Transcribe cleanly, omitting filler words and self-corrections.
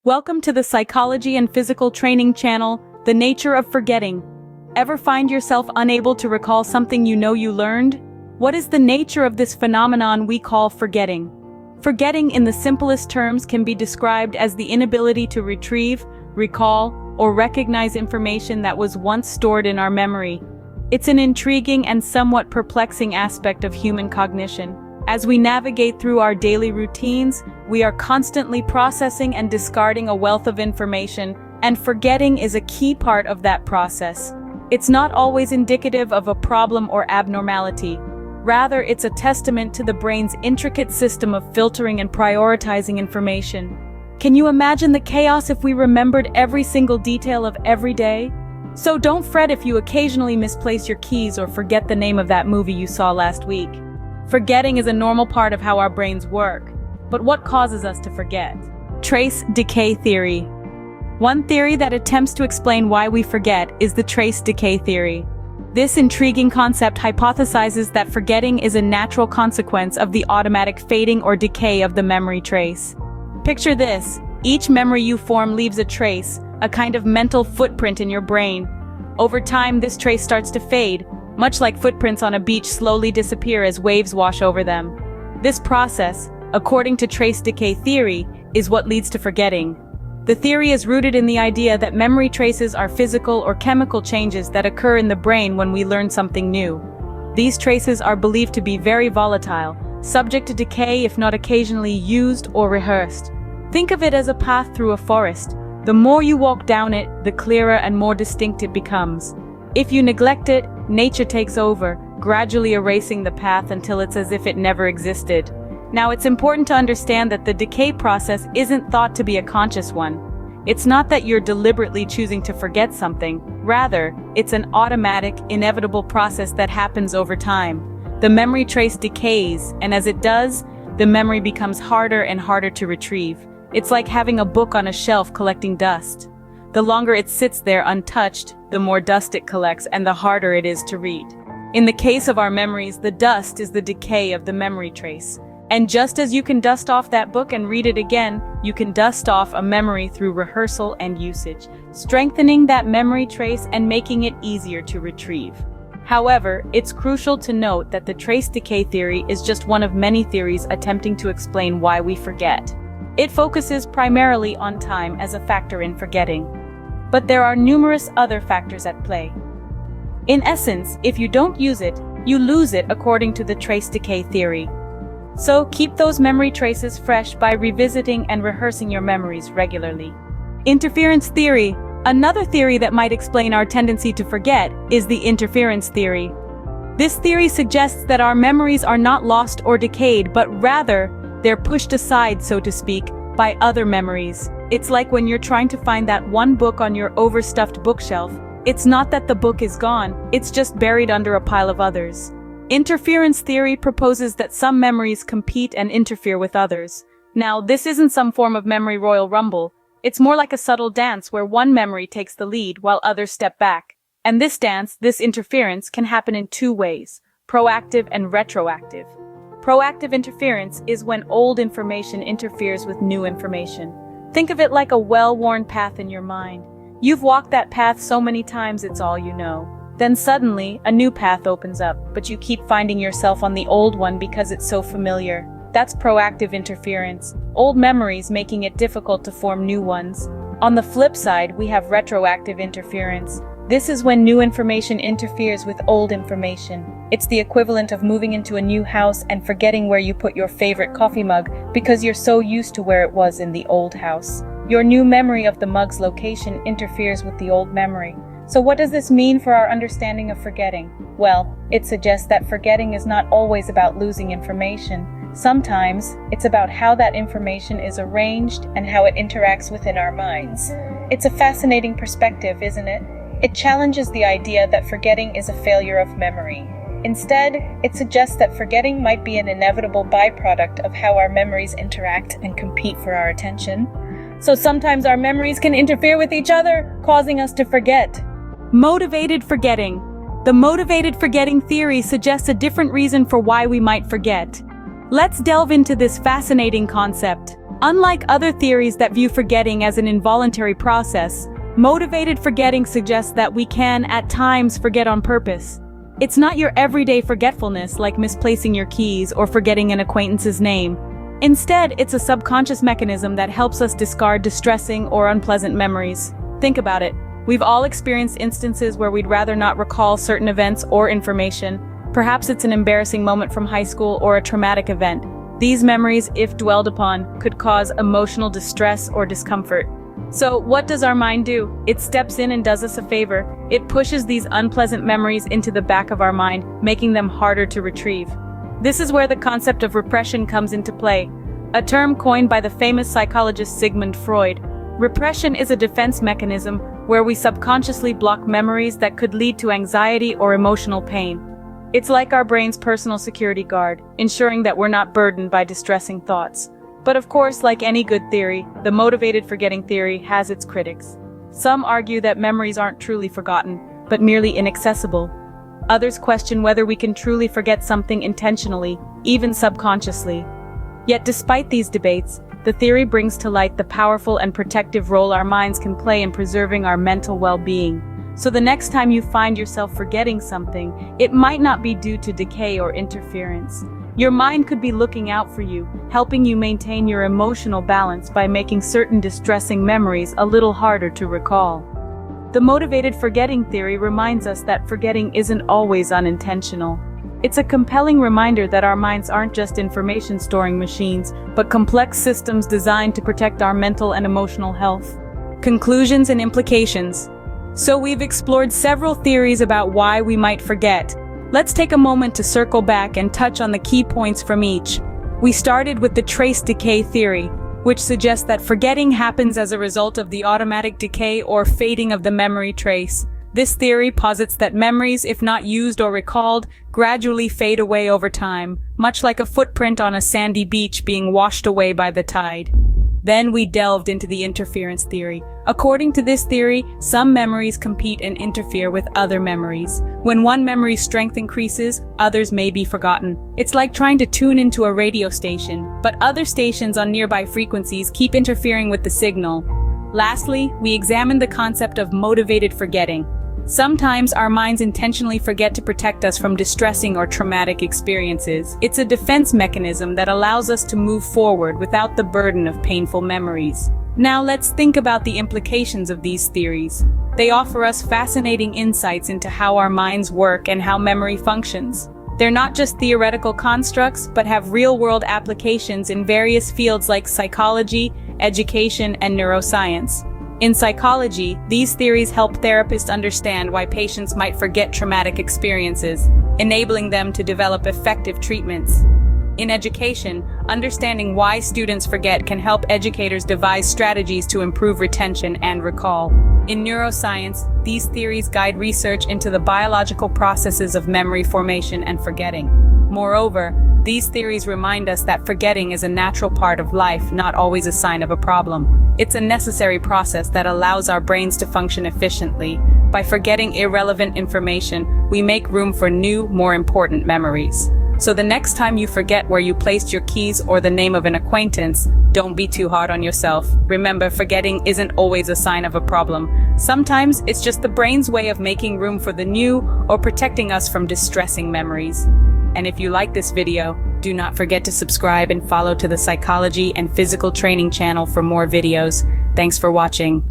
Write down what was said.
Welcome to the Psychology and Physical Training channel, The Nature of Forgetting. Ever find yourself unable to recall something you know you learned? What is the nature of this phenomenon we call forgetting? Forgetting in the simplest terms can be described as the inability to retrieve, recall, or recognize information that was once stored in our memory. It's an intriguing and somewhat perplexing aspect of human cognition. As we navigate through our daily routines, we are constantly processing and discarding a wealth of information, and forgetting is a key part of that process. It's not always indicative of a problem or abnormality. Rather, it's a testament to the brain's intricate system of filtering and prioritizing information. Can you imagine the chaos if we remembered every single detail of every day? So don't fret if you occasionally misplace your keys or forget the name of that movie you saw last week. Forgetting is a normal part of how our brains work. But what causes us to forget? Trace decay theory. One theory that attempts to explain why we forget is the trace decay theory. This intriguing concept hypothesizes that forgetting is a natural consequence of the automatic fading or decay of the memory trace. Picture this: each memory you form leaves a trace, a kind of mental footprint in your brain. Over time, this trace starts to fade, much like footprints on a beach slowly disappear as waves wash over them. This process, according to trace decay theory, is what leads to forgetting. The theory is rooted in the idea that memory traces are physical or chemical changes that occur in the brain when we learn something new. These traces are believed to be very volatile, subject to decay if not occasionally used or rehearsed. Think of it as a path through a forest. The more you walk down it, the clearer and more distinct it becomes. If you neglect it, nature takes over, gradually erasing the path until it's as if it never existed. Now, it's important to understand that the decay process isn't thought to be a conscious one. It's not that you're deliberately choosing to forget something. Rather, it's an automatic, inevitable process that happens over time. The memory trace decays, and as it does, the memory becomes harder and harder to retrieve. It's like having a book on a shelf collecting dust. The longer it sits there untouched, the more dust it collects and the harder it is to read. In the case of our memories, the dust is the decay of the memory trace. And just as you can dust off that book and read it again, you can dust off a memory through rehearsal and usage, strengthening that memory trace and making it easier to retrieve. However, it's crucial to note that the trace decay theory is just one of many theories attempting to explain why we forget. It focuses primarily on time as a factor in forgetting. But there are numerous other factors at play. In essence, if you don't use it, you lose it according to the trace decay theory. So keep those memory traces fresh by revisiting and rehearsing your memories regularly. Interference theory. Another theory that might explain our tendency to forget is the interference theory. This theory suggests that our memories are not lost or decayed, but rather, they're pushed aside, so to speak, by other memories. It's like when you're trying to find that one book on your overstuffed bookshelf. It's not that the book is gone, it's just buried under a pile of others. Interference theory proposes that some memories compete and interfere with others. Now, this isn't some form of memory Royal Rumble. It's more like a subtle dance where one memory takes the lead while others step back. And this dance, this interference, can happen in two ways: proactive and retroactive. Proactive interference is when old information interferes with new information. Think of it like a well-worn path in your mind. You've walked that path so many times it's all you know. Then suddenly, a new path opens up, but you keep finding yourself on the old one because it's so familiar. That's proactive interference, old memories making it difficult to form new ones. On the flip side, we have retroactive interference. This is when new information interferes with old information. It's the equivalent of moving into a new house and forgetting where you put your favorite coffee mug because you're so used to where it was in the old house. Your new memory of the mug's location interferes with the old memory. So what does this mean for our understanding of forgetting? Well, it suggests that forgetting is not always about losing information. Sometimes, it's about how that information is arranged and how it interacts within our minds. It's a fascinating perspective, isn't it? It challenges the idea that forgetting is a failure of memory. Instead, it suggests that forgetting might be an inevitable byproduct of how our memories interact and compete for our attention. So sometimes our memories can interfere with each other, causing us to forget. Motivated forgetting. The motivated forgetting theory suggests a different reason for why we might forget. Let's delve into this fascinating concept. Unlike other theories that view forgetting as an involuntary process, motivated forgetting suggests that we can, at times, forget on purpose. It's not your everyday forgetfulness like misplacing your keys or forgetting an acquaintance's name. Instead, it's a subconscious mechanism that helps us discard distressing or unpleasant memories. Think about it. We've all experienced instances where we'd rather not recall certain events or information. Perhaps it's an embarrassing moment from high school or a traumatic event. These memories, if dwelled upon, could cause emotional distress or discomfort. So, what does our mind do? It steps in and does us a favor. It pushes these unpleasant memories into the back of our mind, making them harder to retrieve. This is where the concept of repression comes into play, a term coined by the famous psychologist Sigmund Freud. Repression is a defense mechanism where we subconsciously block memories that could lead to anxiety or emotional pain. It's like our brain's personal security guard, ensuring that we're not burdened by distressing thoughts. But of course, like any good theory, the motivated forgetting theory has its critics. Some argue that memories aren't truly forgotten, but merely inaccessible. Others question whether we can truly forget something intentionally, even subconsciously. Yet despite these debates, the theory brings to light the powerful and protective role our minds can play in preserving our mental well-being. So the next time you find yourself forgetting something, it might not be due to decay or interference. Your mind could be looking out for you, helping you maintain your emotional balance by making certain distressing memories a little harder to recall. The motivated forgetting theory reminds us that forgetting isn't always unintentional. It's a compelling reminder that our minds aren't just information storing machines, but complex systems designed to protect our mental and emotional health. Conclusions and implications. So we've explored several theories about why we might forget. Let's take a moment to circle back and touch on the key points from each. We started with the trace decay theory, which suggests that forgetting happens as a result of the automatic decay or fading of the memory trace. This theory posits that memories, if not used or recalled, gradually fade away over time, much like a footprint on a sandy beach being washed away by the tide. Then we delved into the interference theory. According to this theory, some memories compete and interfere with other memories. When one memory's strength increases, others may be forgotten. It's like trying to tune into a radio station, but other stations on nearby frequencies keep interfering with the signal. Lastly, we examined the concept of motivated forgetting. Sometimes our minds intentionally forget to protect us from distressing or traumatic experiences. It's a defense mechanism that allows us to move forward without the burden of painful memories. Now let's think about the implications of these theories. They offer us fascinating insights into how our minds work and how memory functions. They're not just theoretical constructs, but have real-world applications in various fields like psychology, education, and neuroscience. In psychology, these theories help therapists understand why patients might forget traumatic experiences, enabling them to develop effective treatments. In education, understanding why students forget can help educators devise strategies to improve retention and recall. In neuroscience, these theories guide research into the biological processes of memory formation and forgetting. Moreover, these theories remind us that forgetting is a natural part of life, not always a sign of a problem. It's a necessary process that allows our brains to function efficiently. By forgetting irrelevant information, we make room for new, more important memories. So the next time you forget where you placed your keys or the name of an acquaintance, don't be too hard on yourself. Remember, forgetting isn't always a sign of a problem. Sometimes it's just the brain's way of making room for the new or protecting us from distressing memories. And if you like this video, do not forget to subscribe and follow to the Psychology and Physical Training channel for more videos. Thanks for watching.